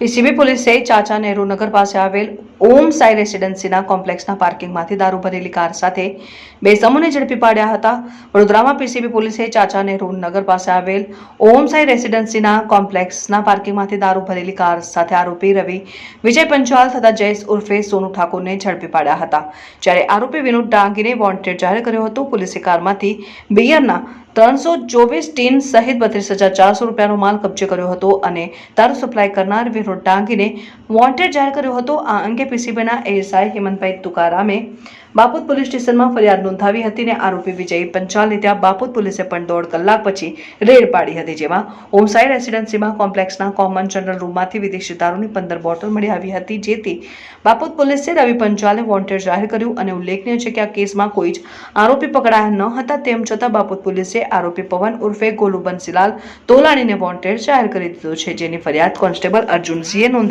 PCB પોલીસે ચાચા નહેરુ નગર પાસે આવેલ ઓમ સાઈ રેસિડેન્સીના કોમ્પ્લેક્સના પાર્કિંગમાંથી દારૂ ભરેલી કાર સાથે બે ઇસમોને ઝડપી પાડ્યા હતા। વડોદરામાં પીસીબી પોલીસે ચાચા નહેરુ નગર પાસે આવેલ ઓમ સાઈ રેસિડેન્સીના કોમ્પ્લેક્સના પાર્કિંગમાંથી દારૂ ભરેલી કાર સાથે આરોપી રવિ વિજય પંચાલ તથા જયેશ ઉર્ફે સોનુ ઠાકોરને ઝડપી પાડ્યા હતા। જ્યારે આરોપી વિનોદ ડાંગીને વોન્ટેડ જાહેર કર્યો હતો। પોલીસે કારમાંથી બિયરના 324 ટીન સહિત 32,400 રૂપિયાનો માલ કબજે કર્યો હતો અને દારૂ સપ્લાય કરનાર વિનોદ ડાંગીને વોન્ટેડ જાહેર કર્યો હતો। આ અંગે પીસીબીના એએસઆઈ હેમંતભાઈ તુકારામે બાપોદ પોલીસ સ્ટેશનમાં ફરિયાદ નોંધાવી હતી અને આરોપી વિજય પંચાલને ત્યાં બાપોદ પોલીસે પણ 1.5 કલાક પછી રેડ પાડી હતી, જેમાં ઓમસાઈ રેસિડેન્સીમાં કોમ્પ્લેક્સના કોમન જનરલ રૂમમાંથી વિદેશી દારૂની 15 બોટલ મળી આવી હતી। જેથી બાપોદ પોલીસે રવિ પંચાલને વોન્ટેડ જાહેર કર્યું અને ઉલ્લેખનીય છે કે આ કેસમાં કોઈ જ આરોપી પકડાયા ન હતા। તેમ છતાં બાપોદ પોલીસે આરોપી પવન ઉર્ફે ગોલુ બંસીલાલ તોલાણીને વોન્ટેડ જાહેર કરી દીધો છે, જેની ફરિયાદ કોન્સ્ટેબલ અર્જુનસિંહે નોંધાવી।